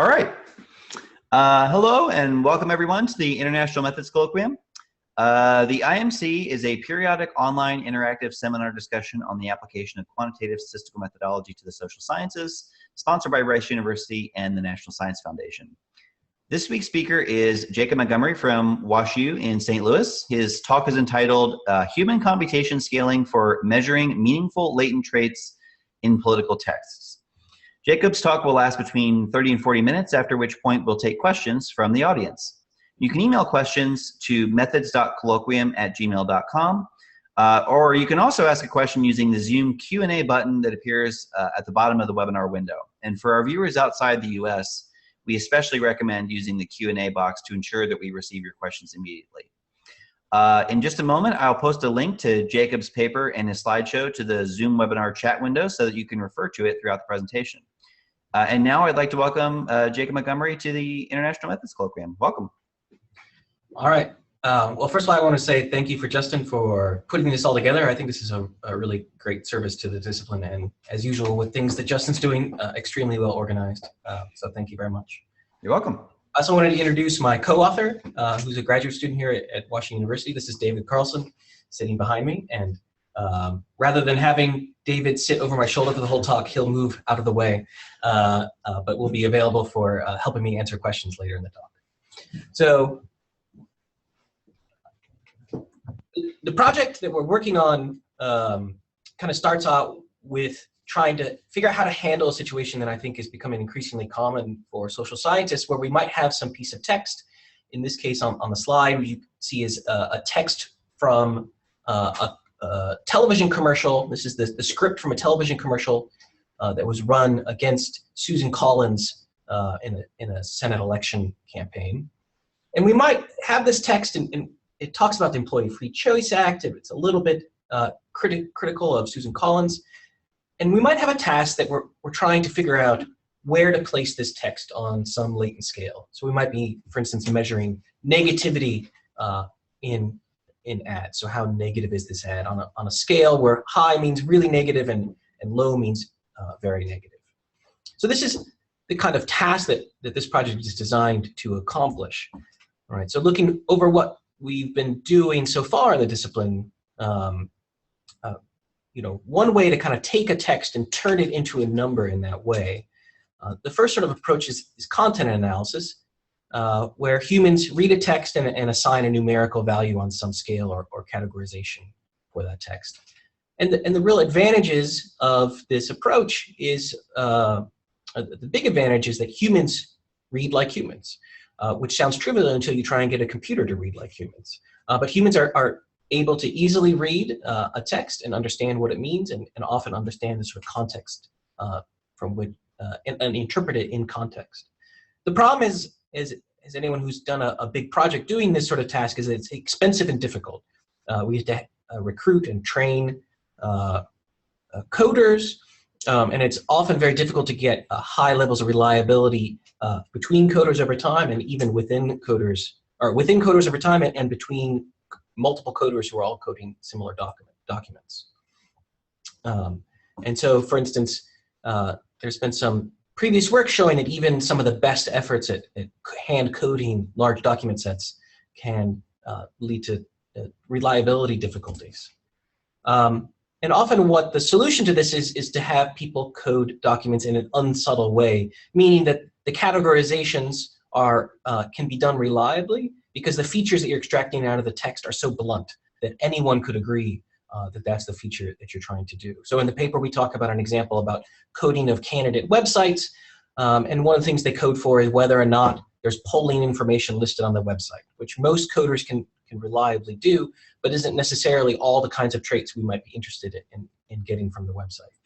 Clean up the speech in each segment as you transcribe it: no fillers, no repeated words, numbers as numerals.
All right. Hello and welcome everyone to the International Methods Colloquium. The IMC is a periodic online interactive seminar discussion on the application of quantitative statistical methodology to the social sciences, sponsored by Rice University and the National Science Foundation. This week's speaker is Jacob Montgomery from WashU in St. Louis. His talk is entitled Human Computation Scaling for Measuring Meaningful Latent Traits in Political Texts. Jacob's talk will last between 30 and 40 minutes, after which point we'll take questions from the audience. You can email questions to methods.colloquium@gmail.com, or you can also ask a question using the Zoom Q&A button that appears at the bottom of the webinar window. And for our viewers outside the US, we especially recommend using the Q&A box to ensure that we receive your questions immediately. In just a moment, I'll post a link to Jacob's paper and his slideshow to the Zoom webinar chat window so that you can refer to it throughout the presentation. And now I'd like to welcome Jacob Montgomery to the International Methods Colloquium. Welcome. All right. Well, first of all, I want to say thank you for Justin for putting this all together. I think this is a really great service to the discipline, and as usual with things that Justin's doing, extremely well organized. So thank you very much. You're welcome. I also wanted to introduce my co-author, who's a graduate student here at Washington University. This is David Carlson, sitting behind me. And rather than having David sit over my shoulder for the whole talk, he'll move out of the way, but will be available for helping me answer questions later in the talk. So the project that we're working on kind of starts out with trying to figure out how to handle a situation that I think is becoming increasingly common for social scientists, where we might have some piece of text. In this case, on the slide, you see is a text from a television commercial. This is the script from a television commercial that was run against Susan Collins in a Senate election campaign. And we might have this text, and it talks about the Employee Free Choice Act. It's a little bit critical of Susan Collins. And we might have a task that we're trying to figure out where to place this text on some latent scale. So we might be, for instance, measuring negativity in ads. So how negative is this ad on a scale where high means really negative and low means very negative. So this is the kind of task that this project is designed to accomplish. All right, so looking over what we've been doing so far in the discipline, one way to kind of take a text and turn it into a number in that way. The first sort of approach is content analysis, where humans read a text and assign a numerical value on some scale or categorization for that text. And the real advantages of this approach is, the big advantage is that humans read like humans, which sounds trivial until you try and get a computer to read like humans. But humans are able to easily read a text and understand what it means, and often understand the sort of context from which and interpret it in context. The problem is anyone who's done a big project doing this sort of task, is that it's expensive and difficult. We have to recruit and train coders, and it's often very difficult to get high levels of reliability between coders over time, and even within coders over time, and between multiple coders who are all coding similar documents. And so, for instance, there's been some previous work showing that even some of the best efforts at hand coding large document sets can lead to reliability difficulties. And often what the solution to this is to have people code documents in an unsubtle way, meaning that the categorizations can be done reliably, because the features that you're extracting out of the text are so blunt that anyone could agree that that's the feature that you're trying to do. So in the paper, we talk about an example about coding of candidate websites, and one of the things they code for is whether or not there's polling information listed on the website, which most coders can reliably do, but isn't necessarily all the kinds of traits we might be interested in getting from the website.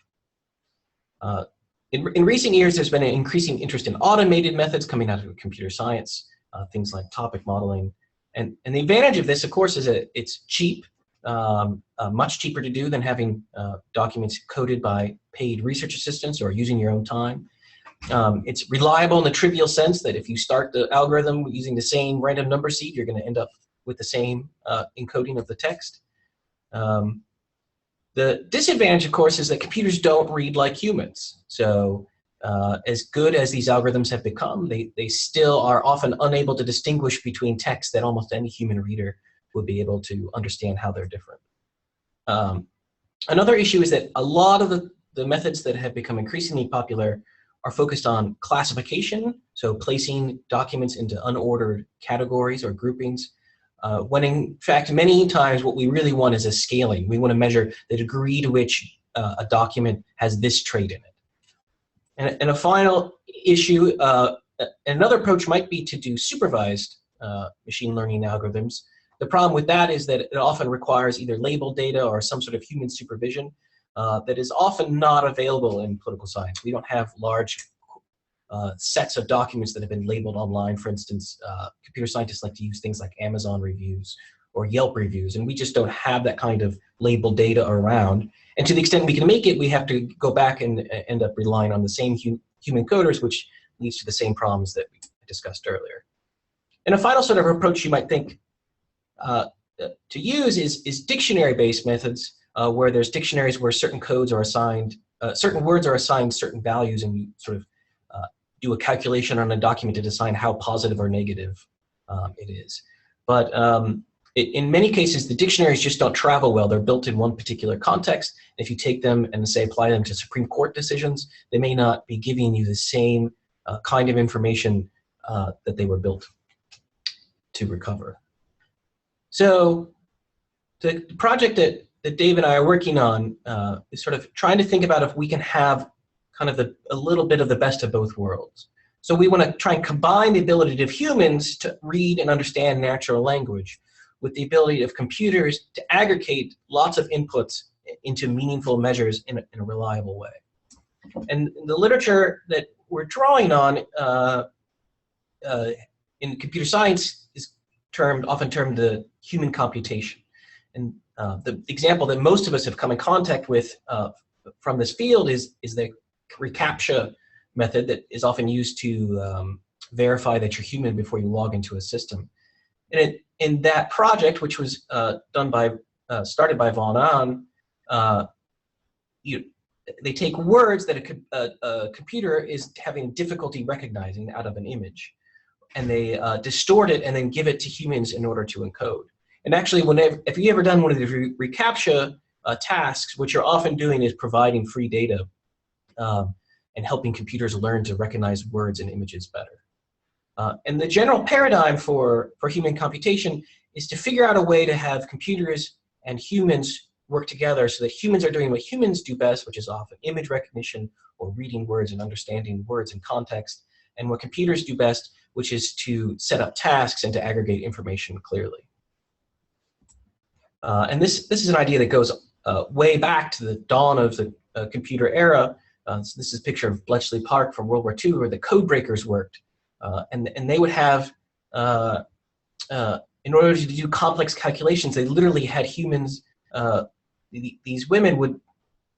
In recent years, there's been an increasing interest in automated methods coming out of computer science, things like topic modeling. And the advantage of this, of course, is that it's cheap, much cheaper to do than having documents coded by paid research assistants or using your own time. It's reliable in the trivial sense that if you start the algorithm using the same random number seed, you're going to end up with the same encoding of the text. The disadvantage, of course, is that computers don't read like humans. So as good as these algorithms have become, they still are often unable to distinguish between texts that almost any human reader would be able to understand how they're different. Another issue is that a lot of the methods that have become increasingly popular are focused on classification, so placing documents into unordered categories or groupings, when in fact many times what we really want is a scaling. We want to measure the degree to which a document has this trait in it. And a final issue, another approach might be to do supervised machine learning algorithms. The problem with that is that it often requires either labeled data or some sort of human supervision that is often not available in political science. We don't have large sets of documents that have been labeled online. For instance, computer scientists like to use things like Amazon reviews or Yelp reviews, and we just don't have that kind of labeled data around. And to the extent we can make it, we have to go back and end up relying on the same human coders, which leads to the same problems that we discussed earlier. And a final sort of approach you might think to use is dictionary-based methods, where there's dictionaries where certain codes are assigned, certain words are assigned certain values, and you sort of do a calculation on a document to decide how positive or negative it is. But in many cases, the dictionaries just don't travel well. They're built in one particular context. If you take them and say apply them to Supreme Court decisions, they may not be giving you the same kind of information that they were built to recover. So the project that Dave and I are working on is sort of trying to think about if we can have kind of a little bit of the best of both worlds. So we want to try and combine the ability of humans to read and understand natural language with the ability of computers to aggregate lots of inputs into meaningful measures in a reliable way. And the literature that we're drawing on in computer science is often termed the human computation. And the example that most of us have come in contact with from this field is the reCAPTCHA method that is often used to verify that you're human before you log into a system. And in that project, which was started by Von Ahn, they take words that a computer is having difficulty recognizing out of an image, and they distort it and then give it to humans in order to encode. And actually, if you've ever done one of the reCAPTCHA tasks, what you're often doing is providing free data and helping computers learn to recognize words and images better. And the general paradigm for human computation is to figure out a way to have computers and humans work together so that humans are doing what humans do best, which is often image recognition or reading words and understanding words in context, and what computers do best, which is to set up tasks and to aggregate information clearly. And this is an idea that goes way back to the dawn of the computer era. So this is a picture of Bletchley Park from World War II, where the code breakers worked. And they would have, in order to do complex calculations, they literally had humans, these women would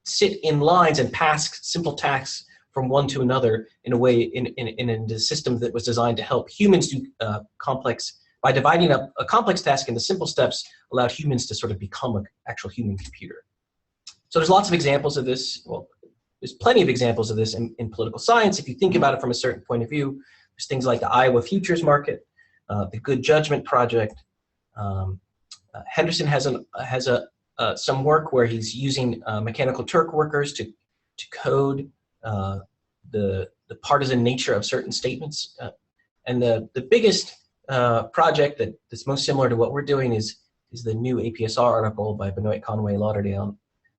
sit in lines and pass simple tasks from one to another in a way, in a system that was designed to help humans do complex, by dividing up a complex task into simple steps, allowed humans to sort of become an actual human computer. So there's lots of examples of this. Well, there's plenty of examples of this in political science. If you think about it from a certain point of view, there's things like the Iowa Futures Market, the Good Judgment Project. Henderson has some work where he's using Mechanical Turk workers to code the partisan nature of certain statements. And the biggest project that's most similar to what we're doing is the new APSR article by Benoit Conway Lauderdale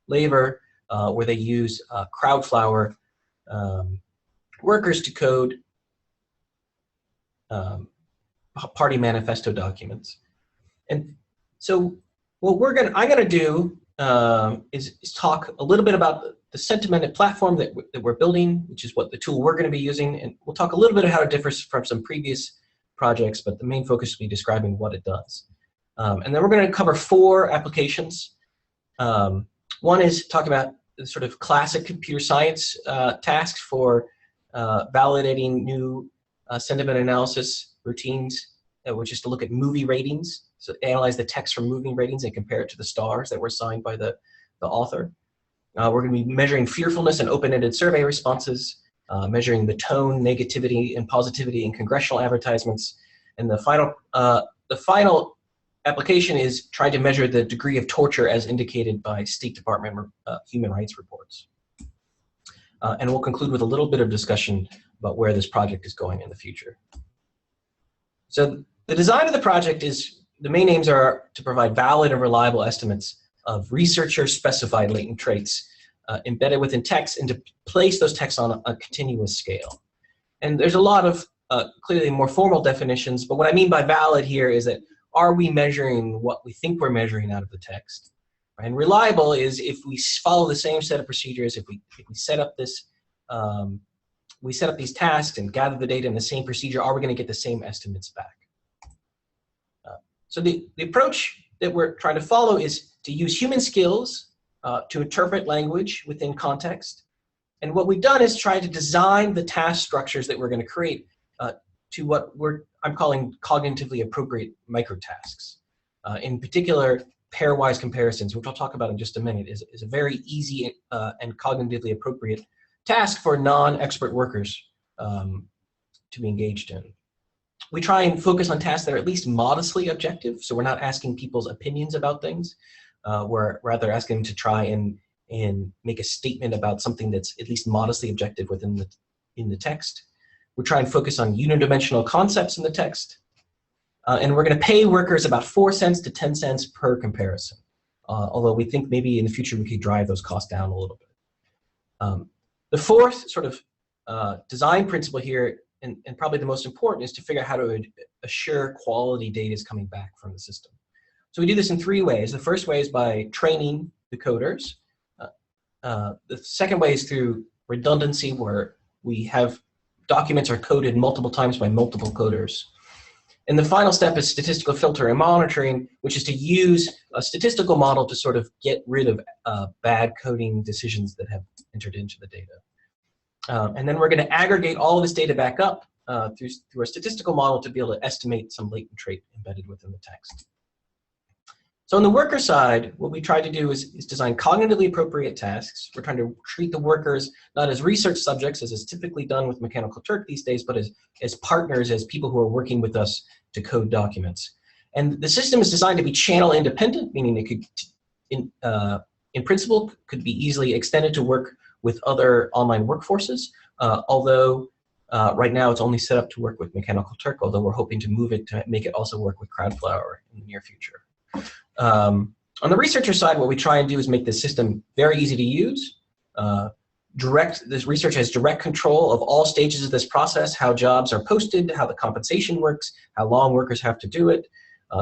Laver, where they use Crowdflower workers to code party manifesto documents. And so what I'm gonna do is talk a little bit about the sentimented platform that we're building, which is what the tool we're gonna be using, and we'll talk a little bit of how it differs from some previous projects, but the main focus will be describing what it does. And then we're gonna cover 4 applications. One is talk about the sort of classic computer science tasks for validating new sentiment analysis routines, which is to look at movie ratings, so analyze the text from movie ratings and compare it to the stars that were assigned by the author. We're going to be measuring fearfulness and open-ended survey responses, measuring the tone, negativity, and positivity in congressional advertisements. And the final application is trying to measure the degree of torture as indicated by State Department human rights reports. And we'll conclude with a little bit of discussion about where this project is going in the future. So the design of the project is, the main aims are to provide valid and reliable estimates of researcher-specified latent traits embedded within text, and to place those texts on a continuous scale. And there's a lot of clearly more formal definitions, but what I mean by valid here is that, are we measuring what we think we're measuring out of the text? And reliable is if we follow the same set of procedures, if we set up this, we set up these tasks and gather the data in the same procedure, are we going to get the same estimates back? So the approach that we're trying to follow is to use human skills to interpret language within context. And what we've done is try to design the task structures that we're going to create to what I'm calling cognitively appropriate microtasks. In particular, pairwise comparisons, which I'll talk about in just a minute, is a very easy and cognitively appropriate task for non-expert workers to be engaged in. We try and focus on tasks that are at least modestly objective, so we're not asking people's opinions about things. We're rather asking them to try and make a statement about something that's at least modestly objective within the text. We try and focus on unidimensional concepts in the text. And we're going to pay workers about 4 cents to 10 cents per comparison, although we think maybe in the future we could drive those costs down a little bit. The fourth sort of design principle here, and probably the most important, is to figure out how to assure quality data is coming back from the system. So we do this in 3 ways. The first way is by training the coders. The second way is through redundancy, where we have documents are coded multiple times by multiple coders. And the final step is statistical filter and monitoring, which is to use a statistical model to sort of get rid of bad coding decisions that have entered into the data. And then we're going to aggregate all of this data back up through a statistical model to be able to estimate some latent trait embedded within the text. So on the worker side, what we try to do is design cognitively appropriate tasks. We're trying to treat the workers not as research subjects, as is typically done with Mechanical Turk these days, but as partners, as people who are working with us to code documents. And the system is designed to be channel independent, meaning it could, in principle, could be easily extended to work with other online workforces, although right now it's only set up to work with Mechanical Turk, although we're hoping to move it to make it also work with Crowdflower in the near future. On the researcher side, what we try and do is make the system very easy to use. This research has direct control of all stages of this process, how jobs are posted, how the compensation works, how long workers have to do it,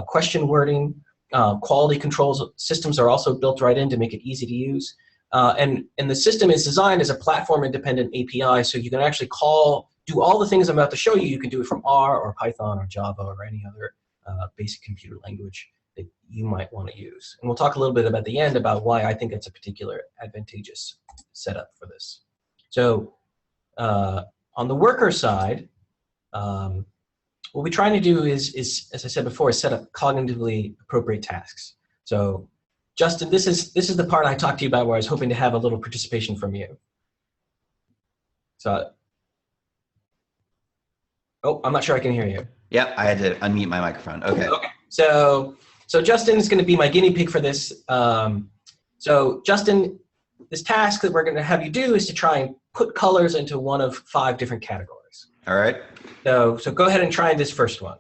question wording, quality controls systems are also built right in to make it easy to use. And the system is designed as a platform-independent API, so you can actually do all the things I'm about to show you. You can do it from R or Python or Java or any other basic computer language that you might want to use. And we'll talk a little bit about the end about why I think it's a particular advantageous setup for this. So on the worker side, what we're trying to do is, as I said before, is set up cognitively appropriate tasks. So Justin, this is the part I talked to you about where I was hoping to have a little participation from you. So, oh, I'm not sure I can hear you. Yep, I had to unmute my microphone. Okay. Okay. So Justin is going to be my guinea pig for this. So Justin, this task that we're going to have you do is to try and put colors into one of 5 different categories. All right. So go ahead and try this first one.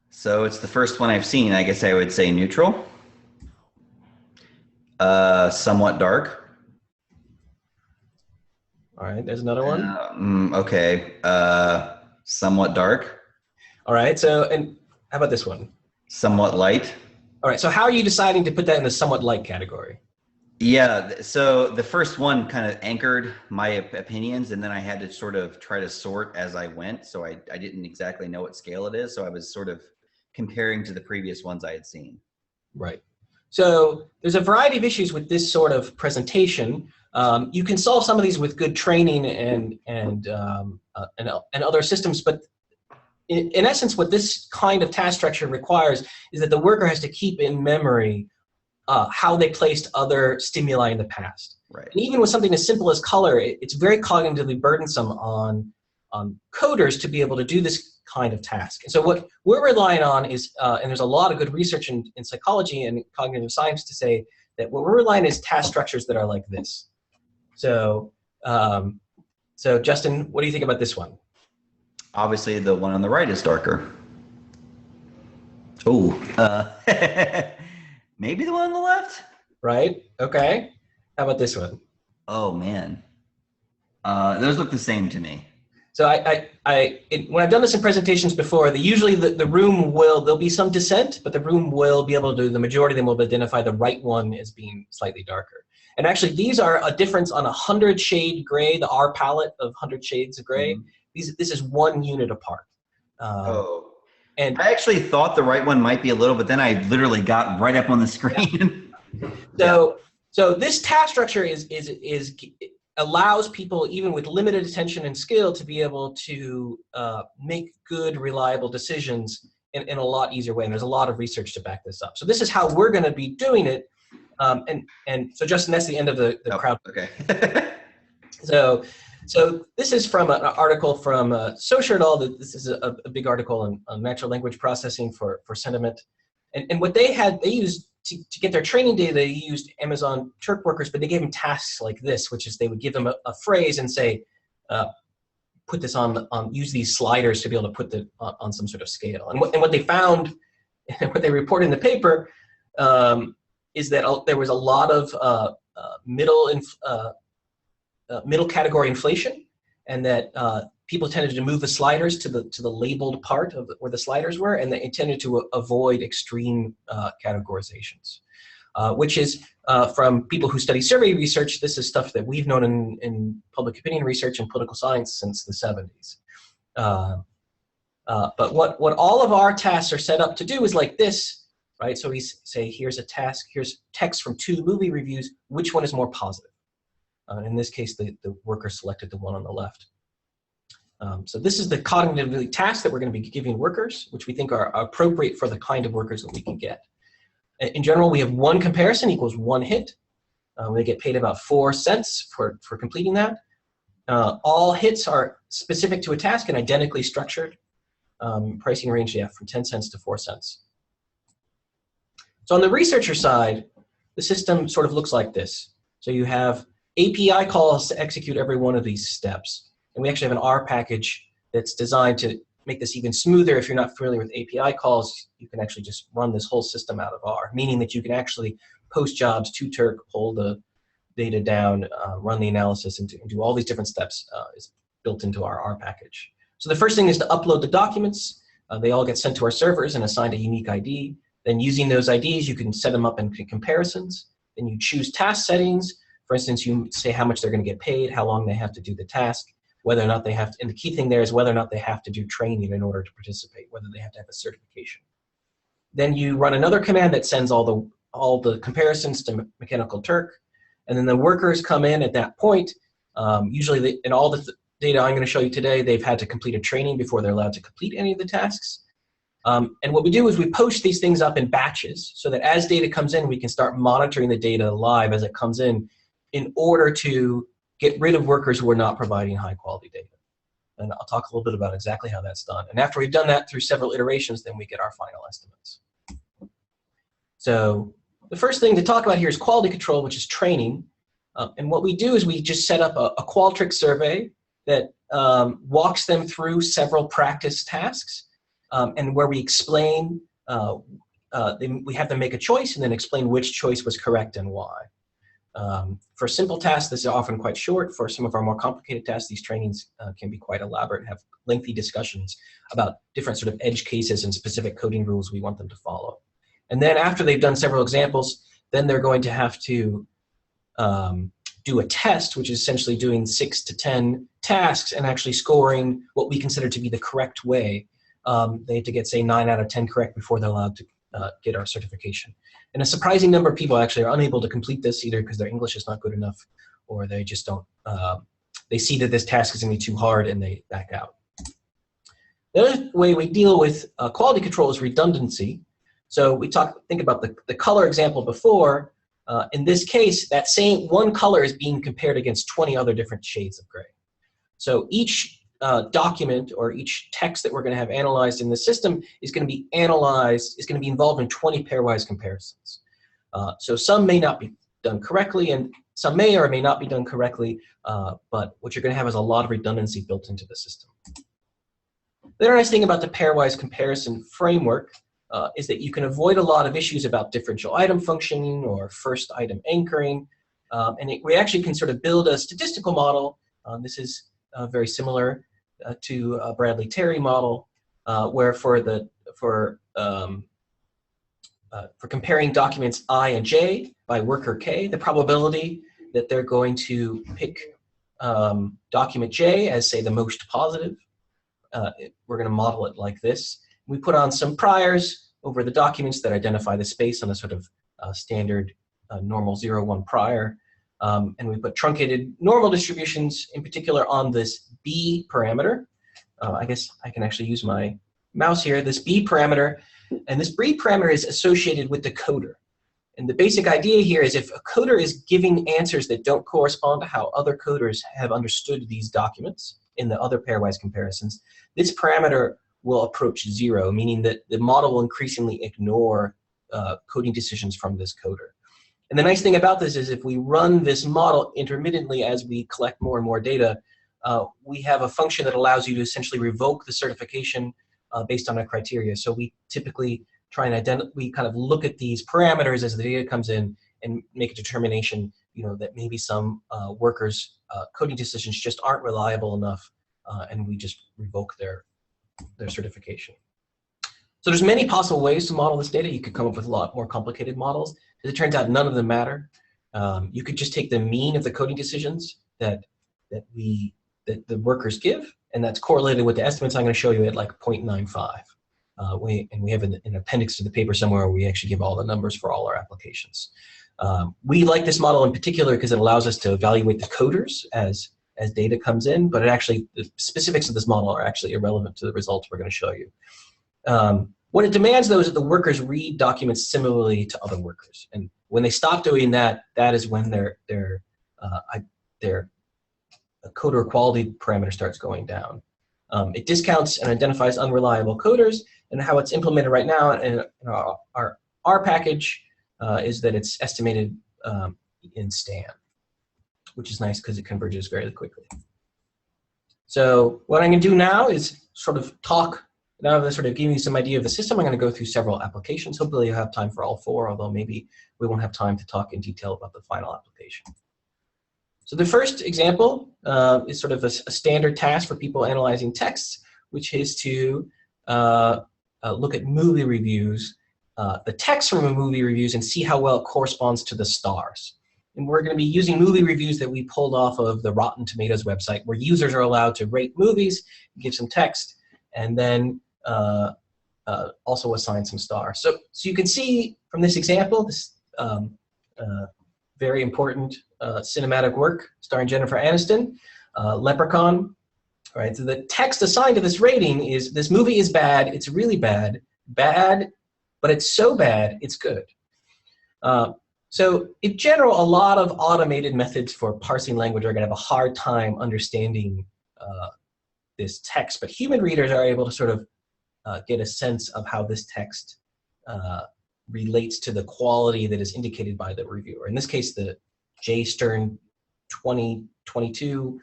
So it's the first one I've seen. I guess I would say neutral. Somewhat dark. All right, there's another one. Okay. Somewhat dark. All right, and how about this one? Somewhat light. All right, so how are you deciding to put that in the somewhat light category? Yeah, so the first one kind of anchored my opinions, and then I had to sort of try to sort as I went. So I didn't exactly know what scale it is. So I was sort of comparing to the previous ones I had seen. Right. So there's a variety of issues with this sort of presentation. You can solve some of these with good training and other systems, but in essence, what this kind of task structure requires is that the worker has to keep in memory how they placed other stimuli in the past. Right. And even with something as simple as color, it's very cognitively burdensome on coders to be able to do this kind of task. And so what we're relying on is, and there's a lot of good research in psychology and cognitive science to say that what we're relying on is task structures that are like this. So, so Justin, what do you think about this one? Obviously, the one on the right is darker. Oh, maybe the one on the left? Right, okay. How about this one? Oh, man. Those look the same to me. So when I've done this in presentations before, usually the room there'll be some dissent, but the room will be able to, the majority of them will identify the right one as being slightly darker. And actually, these are a difference on 100 shade gray, the R palette of 100 shades of gray. Mm-hmm. This is 1 unit apart. And I actually thought the right one might be a little, but then I literally got right up on the screen. Yeah. So this task structure allows people, even with limited attention and skill, to be able to make good, reliable decisions in a lot easier way. And there's a lot of research to back this up. So this is how we're going to be doing it. And so Justin, that's the end of the crowd. Okay. So this is from an article from Socher et al. This is a big article on natural language processing for sentiment. And what they used to get their training data, they used Amazon Turk workers, but they gave them tasks like this, which is they would give them a phrase and say, put this use these sliders to be able to put on some sort of scale. And what they found, and what they report in the paper, is that there was a lot of middle category inflation, and that people tended to move the sliders to the labeled part of where the sliders were, and they tended to avoid extreme categorizations, which is from people who study survey research. This is stuff that we've known in public opinion research and political science since the 70s. But what all of our tasks are set up to do is like this, right? So we say, here's a task, here's text from 2 movie reviews, which one is more positive? In this case, the worker selected the one on the left. So this is the cognitive task that we're going to be giving workers, which we think are appropriate for the kind of workers that we can get. In general, we have 1 comparison equals 1 hit. They get paid about 4 cents for completing that. All hits are specific to a task and identically structured. Pricing range, from 10 cents to 4 cents. So on the researcher side, the system sort of looks like this. So you have API calls to execute every one of these steps. And we actually have an R package that's designed to make this even smoother. If you're not familiar with API calls, you can actually just run this whole system out of R, meaning that you can actually post jobs to Turk, pull the data down, run the analysis, and do all these different steps is built into our R package. So the first thing is to upload the documents. They all get sent to our servers and assigned a unique ID. Then using those IDs, you can set them up in comparisons. Then you choose task settings. For instance, you say how much they're going to get paid, how long they have to do the task, whether or not they have to, and the key thing there is whether or not they have to do training in order to participate, whether they have to have a certification. Then you run another command that sends all the comparisons to Mechanical Turk, and then the workers come in at that point. Usually, in all the data I'm going to show you today, they've had to complete a training before they're allowed to complete any of the tasks. And what we do is we post these things up in batches so that as data comes in, we can start monitoring the data live as it comes in order to get rid of workers who are not providing high quality data. And I'll talk a little bit about exactly how that's done. And after we've done that through several iterations, then we get our final estimates. So the first thing to talk about here is quality control, which is training. And what we do is we just set up a Qualtrics survey that walks them through several practice tasks, and where we explain, we have them make a choice and then explain which choice was correct and why. For simple tasks, this is often quite short. For some of our more complicated tasks, these trainings can be quite elaborate and have lengthy discussions about different sort of edge cases and specific coding rules we want them to follow. And then after they've done several examples, then they're going to have to do a test, which is essentially doing 6 to 10 tasks and actually scoring what we consider to be the correct way. They have to get, say, 9 out of 10 correct before they're allowed to get our certification. And a surprising number of people actually are unable to complete this either because their English is not good enough, or they just don't, they see that this task is going to be too hard and they back out. The other way we deal with quality control is redundancy. So we think about the color example before. In this case, that same one color is being compared against 20 other different shades of gray. So each document or each text that we're going to have analyzed in the system is going to be analyzed, is going to be involved in 20 pairwise comparisons. So some may not be done correctly, and some may or may not be done correctly, but what you're going to have is a lot of redundancy built into the system. The other nice thing about the pairwise comparison framework is that you can avoid a lot of issues about differential item functioning or first item anchoring, and we actually can sort of build a statistical model. This is very similar to a Bradley-Terry model, where for comparing documents I and J by worker K, the probability that they're going to pick document J as, say, the most positive, we're going to model it like this. We put on some priors over the documents that identify the space on a sort of standard normal 0, 1 prior. And we put truncated normal distributions, in particular, on this B parameter. I guess I can actually use my mouse here. This B parameter, and this B parameter is associated with the coder. And the basic idea here is if a coder is giving answers that don't correspond to how other coders have understood these documents in the other pairwise comparisons, this parameter will approach 0, meaning that the model will increasingly ignore coding decisions from this coder. And the nice thing about this is if we run this model intermittently as we collect more and more data, we have a function that allows you to essentially revoke the certification based on a criteria. So we typically try and we kind of look at these parameters as the data comes in and make a determination, that maybe some workers' coding decisions just aren't reliable enough, and we just revoke their certification. So there's many possible ways to model this data. You could come up with a lot more complicated models. As it turns out, none of them matter. You could just take the mean of the coding decisions that the workers give, and that's correlated with the estimates I'm going to show you at like 0.95. We have an appendix to the paper somewhere where we actually give all the numbers for all our applications. We like this model in particular because it allows us to evaluate the coders as data comes in, but the specifics of this model are actually irrelevant to the results we're going to show you. What it demands, though, is that the workers read documents similarly to other workers, and when they stop doing that, that is when their coder quality parameter starts going down. It discounts and identifies unreliable coders, and how it's implemented right now in our R package is that it's estimated in Stan, which is nice because it converges very quickly. So what I'm going to do now is sort of now that I'm sort of giving you some idea of the system, I'm going to go through several applications. Hopefully you'll have time for all 4, although maybe we won't have time to talk in detail about the final application. So the first example is sort of a standard task for people analyzing texts, which is to look at movie reviews, the text from movie reviews, and see how well it corresponds to the stars. And we're going to be using movie reviews that we pulled off of the Rotten Tomatoes website, where users are allowed to rate movies, give some text, and then also assign some stars. So you can see from this example, this very important cinematic work starring Jennifer Aniston, Leprechaun. All right, so the text assigned to this rating is, this movie is bad, it's really bad, but it's so bad, it's good. So in general, a lot of automated methods for parsing language are going to have a hard time understanding this text, but human readers are able to sort of get a sense of how this text relates to the quality that is indicated by the reviewer. In this case, the J. Stern 2022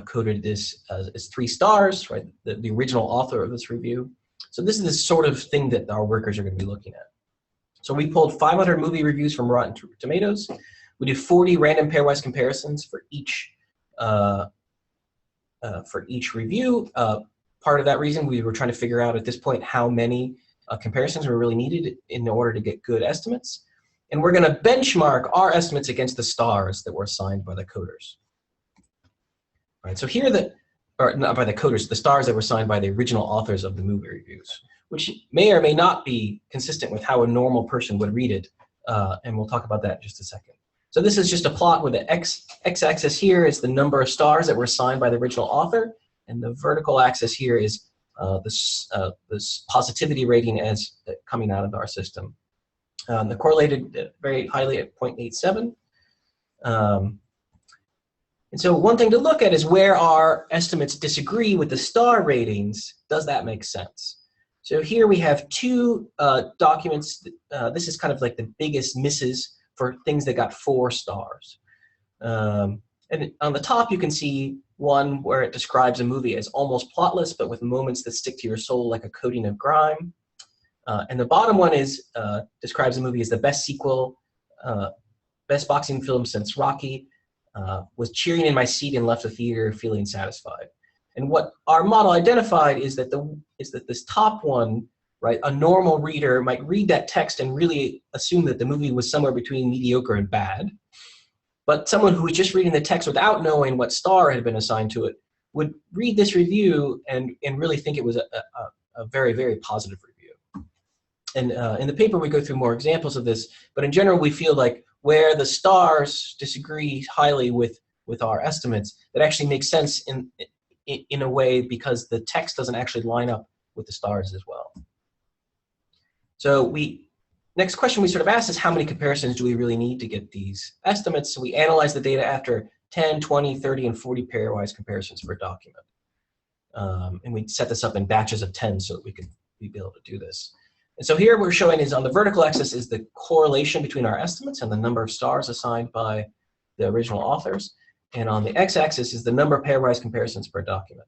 coded this as 3 stars, right? The original author of this review. So this is the sort of thing that our workers are going to be looking at. So we pulled 500 movie reviews from Rotten Tomatoes. We did 40 random pairwise comparisons for each review. Part of that reason, we were trying to figure out at this point how many comparisons were really needed in order to get good estimates. And we're going to benchmark our estimates against the stars that were assigned by the coders. All right, so here or not by the coders, the stars that were assigned by the original authors of the movie reviews, which may or may not be consistent with how a normal person would read it. And we'll talk about that in just a second. So this is just a plot where the x-axis here is the number of stars that were assigned by the original author, and the vertical axis here is this positivity rating as coming out of our system. They're correlated very highly at 0.87. And so one thing to look at is where our estimates disagree with the star ratings. Does that make sense? So here we have two documents. This is kind of like the biggest misses for things that got 4 stars. And on the top, you can see one where it describes a movie as almost plotless, but with moments that stick to your soul like a coating of grime. And the bottom one is describes a movie as the best sequel, best boxing film since Rocky. Was cheering in my seat and left the theater feeling satisfied. And what our model identified is that this top one, right, a normal reader might read that text and really assume that the movie was somewhere between mediocre and bad. But someone who was just reading the text without knowing what star had been assigned to it would read this review and really think it was a very, very positive review. And in the paper, we go through more examples of this. But in general, we feel like where the stars disagree highly with our estimates, that actually makes sense in a way because the text doesn't actually line up with the stars as well. So next question we sort of asked is how many comparisons do we really need to get these estimates? So we analyze the data after 10, 20, 30, and 40 pairwise comparisons per document. And we set this up in batches of 10 so that we could be able to do this. And so here we're showing is on the vertical axis is the correlation between our estimates and the number of stars assigned by the original authors. And on the x-axis is the number of pairwise comparisons per document.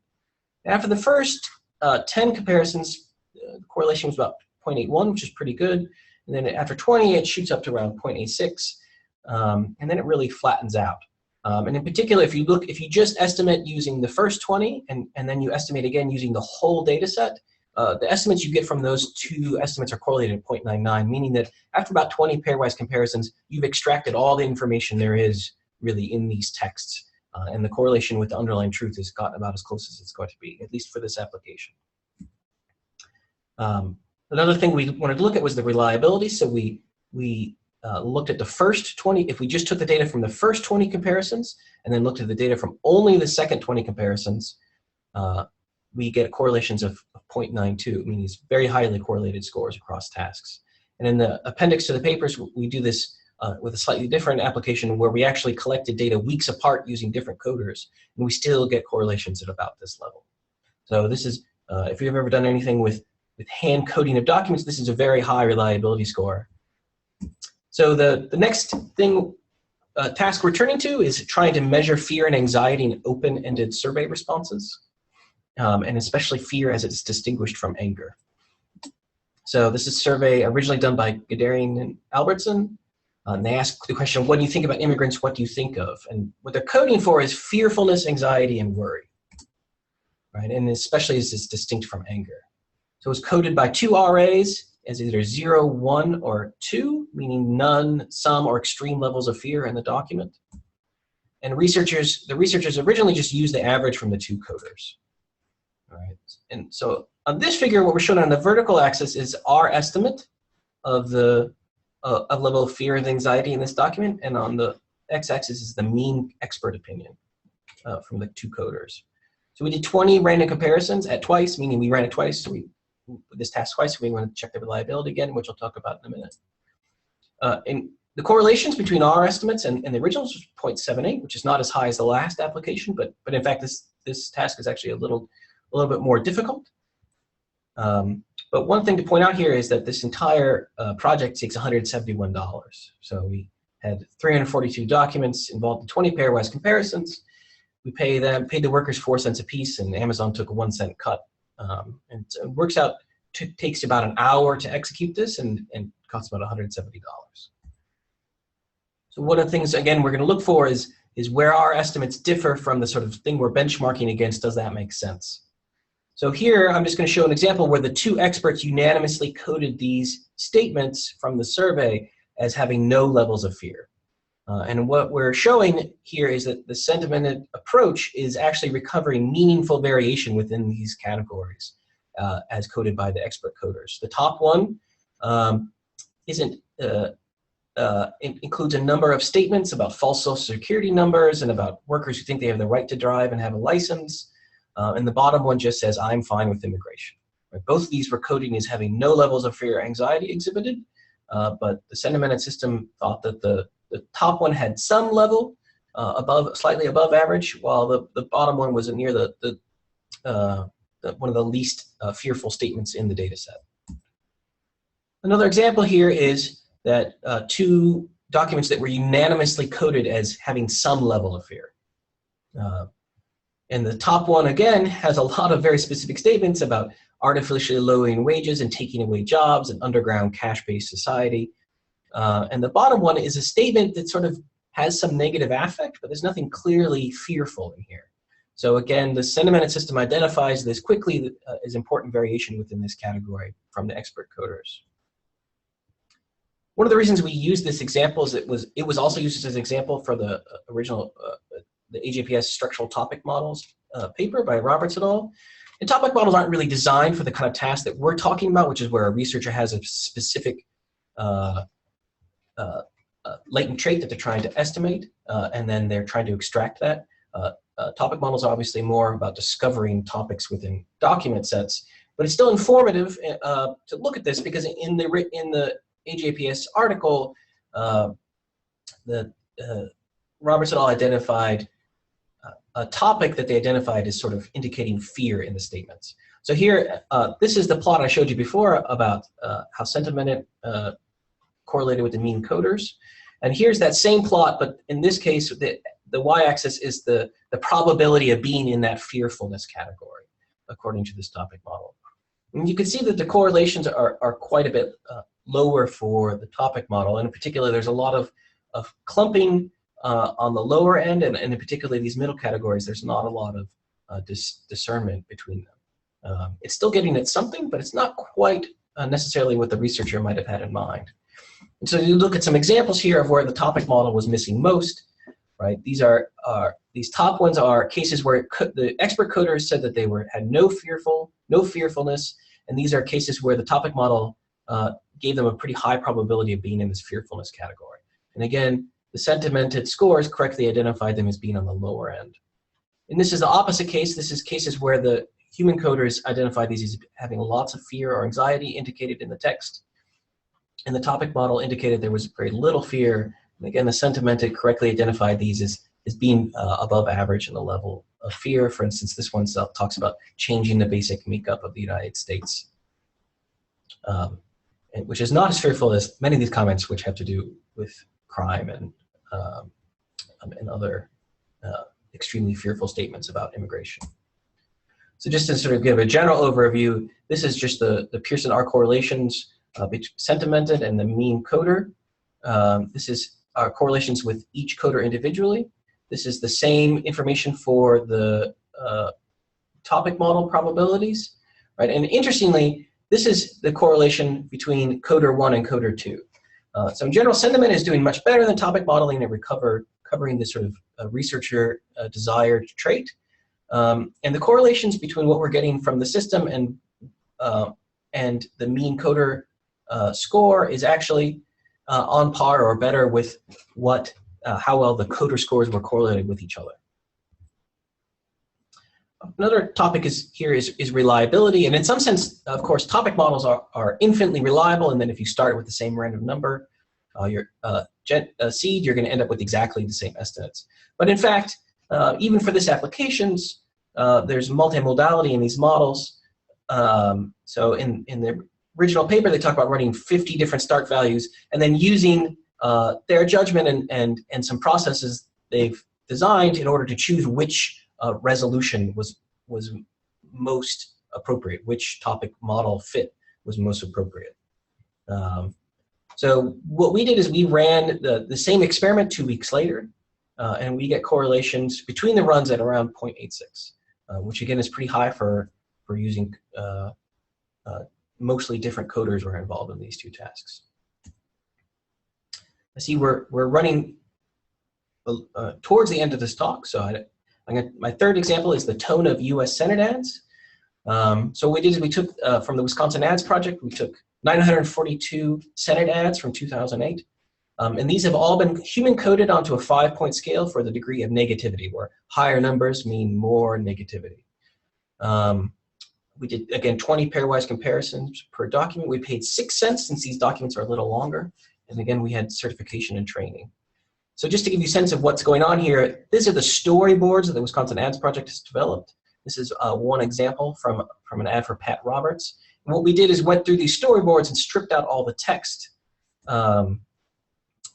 After the first 10 comparisons, the correlation was about 0.81, which is pretty good. And then after 20, it shoots up to around 0.86. And then it really flattens out. And in particular, if you just estimate using the first 20 and then you estimate again using the whole data set, the estimates you get from those two estimates are correlated at 0.99, meaning that after about 20 pairwise comparisons, you've extracted all the information there is really in these texts. And the correlation with the underlying truth has gotten about as close as it's going to be, at least for this application. Another thing we wanted to look at was the reliability. So we looked at the first 20. If we just took the data from the first 20 comparisons and then looked at the data from only the second 20 comparisons, we get correlations of 0.92, meaning it's very highly correlated scores across tasks. And in the appendix to the papers, we do this with a slightly different application where we actually collected data weeks apart using different coders, and we still get correlations at about this level. So this is, if you've ever done anything with hand coding of documents, this is a very high reliability score. So the next thing, task we're turning to is trying to measure fear and anxiety in open-ended survey responses. And especially fear as it's distinguished from anger. So this is a survey originally done by Gadarian and Albertson. And they ask the question, what do you think about immigrants? What do you think of? And what they're coding for is fearfulness, anxiety, and worry. Right? And especially as it's distinct from anger. So it's coded by 2 RAs as either 0, 1, or 2, meaning none, some, or extreme levels of fear in the document. And the researchers originally just used the average from the 2 coders. All right. And so on this figure, what we're showing on the vertical axis is our estimate of the level of fear and anxiety in this document, and on the x-axis is the mean expert opinion from the 2 coders. So we did 20 random comparisons at twice, meaning we ran it twice. So we this task twice. So we want to check the reliability again, which I'll talk about in a minute. And the correlations between our estimates and the originals was 0.78, which is not as high as the last application, but in fact this task is actually a little bit more difficult. But one thing to point out here is that this entire project takes $171. So we had 342 documents involved in 20 pairwise comparisons. We paid the workers 4 cents a piece, and Amazon took a 1 cent cut. And so it works out, takes about an hour to execute this and costs about $170. So one of the things, again, we're going to look for is where our estimates differ from the sort of thing we're benchmarking against. Does that make sense? So here, I'm just going to show an example where the 2 experts unanimously coded these statements from the survey as having no levels of fear. And what we're showing here is that the sentimented approach is actually recovering meaningful variation within these categories as coded by the expert coders. The top one includes a number of statements about false social security numbers and about workers who think they have the right to drive and have a license. And the bottom one just says, I'm fine with immigration. Right? Both of these were coding as having no levels of fear or anxiety exhibited, but the sentimented system thought that the top one had some level slightly above average, while the bottom one was near one of the least fearful statements in the data set. Another example here is that two documents that were unanimously coded as having some level of fear. And the top one, again, has a lot of very specific statements about artificially lowering wages and taking away jobs and underground cash-based society. And the bottom one is a statement that sort of has some negative affect, but there's nothing clearly fearful in here. So again, the sentimented system identifies this quickly as important variation within this category from the expert coders. One of the reasons we use this example is it was also used as an example for the original the AJPS structural topic models paper by Roberts et al. And topic models aren't really designed for the kind of task that we're talking about, which is where a researcher has a specific latent trait that they're trying to estimate, and then they're trying to extract that. Topic models are obviously more about discovering topics within document sets, but it's still informative to look at this, because in the AJPS article, Roberts et al. Identified a topic that they identified as sort of indicating fear in the statements. So here, this is the plot I showed you before about how sentimented correlated with the mean coders. And here's that same plot, but in this case, the y-axis is the probability of being in that fearfulness category, according to this topic model. And you can see that the correlations are quite a bit lower for the topic model, and in particular, there's a lot of clumping on the lower end, and in particular these middle categories, there's not a lot of discernment between them. It's still getting at something, but it's not quite necessarily what the researcher might have had in mind. And so you look at some examples here of where the topic model was missing most, right? These top ones are cases where the expert coders said that they had no fearfulness, and these are cases where the topic model gave them a pretty high probability of being in this fearfulness category. And again, the sentimented scores correctly identified them as being on the lower end. And this is the opposite case. This is cases where the human coders identified these as having lots of fear or anxiety indicated in the text. And the topic model indicated there was very little fear. And again, the sentimented correctly identified these as being above average in the level of fear. For instance, this one talks about changing the basic makeup of the United States, which is not as fearful as many of these comments, which have to do with crime and other extremely fearful statements about immigration. So just to sort of give a general overview, this is just the Pearson R correlations between sentimented and the mean coder. This is our correlations with each coder individually. This is the same information for the topic model probabilities, right? And interestingly, this is the correlation between coder 1 and coder 2. So in general, sentiment is doing much better than topic modeling and covering this sort of researcher desired trait. And the correlations between what we're getting from the system and the mean coder score is actually on par or better with how well the coder scores were correlated with each other. Another topic here is reliability, and in some sense, of course, topic models are infinitely reliable, and then if you start with the same random number, your seed, you're going to end up with exactly the same estimates. But in fact, even for this applications, there's multimodality in these models. So in the original paper, they talk about running 50 different start values, and then using their judgment and some processes they've designed in order to choose which resolution was most appropriate, which topic model fit was most appropriate. So what we did is we ran the same experiment 2 weeks later, and we get correlations between the runs at around 0.86, which again is pretty high for using mostly different coders were involved in these two tasks. I see we're running towards the end of this talk, so my third example is the tone of U.S. Senate ads. So what we did is we took, from the Wisconsin Ads Project, we took 942 Senate ads from 2008. And these have all been human coded onto a 5-point scale for the degree of negativity, where higher numbers mean more negativity. We did, again, 20 pairwise comparisons per document. We paid 6 cents since these documents are a little longer. And again, we had certification and training. So just to give you a sense of what's going on here, these are the storyboards that the Wisconsin Ads Project has developed. This is one example from an ad for Pat Roberts. And what we did is went through these storyboards and stripped out all the text, and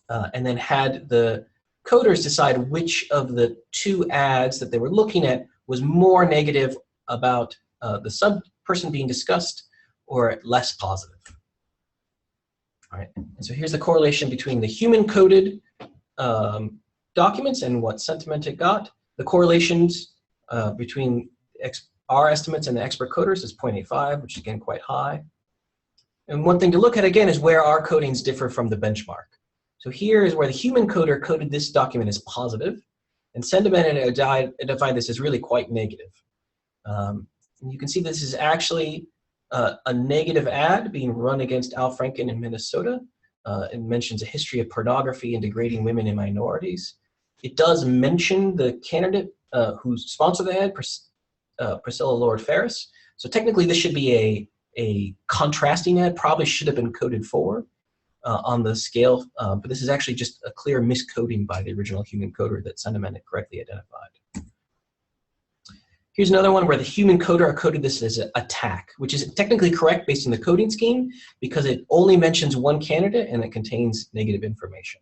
then had the coders decide which of the 2 ads that they were looking at was more negative about the sub-person being discussed or less positive. All right, and so here's the correlation between the human-coded documents and what sentiment it got. The correlations between our estimates and the expert coders is 0.85, which is again quite high. And one thing to look at again is where our codings differ from the benchmark. So here is where the human coder coded this document as positive, and sentiment identified this as really quite negative. And you can see this is actually a negative ad being run against Al Franken in Minnesota. It mentions a history of pornography and degrading women and minorities. It does mention the candidate who sponsored the ad, Priscilla Lord Ferris. So technically this should be a contrasting ad, probably should have been coded 4 on the scale, but this is actually just a clear miscoding by the original human coder that sentiment correctly identified. Here's another one where the human coder coded this as an attack, which is technically correct based on the coding scheme because it only mentions one candidate and it contains negative information.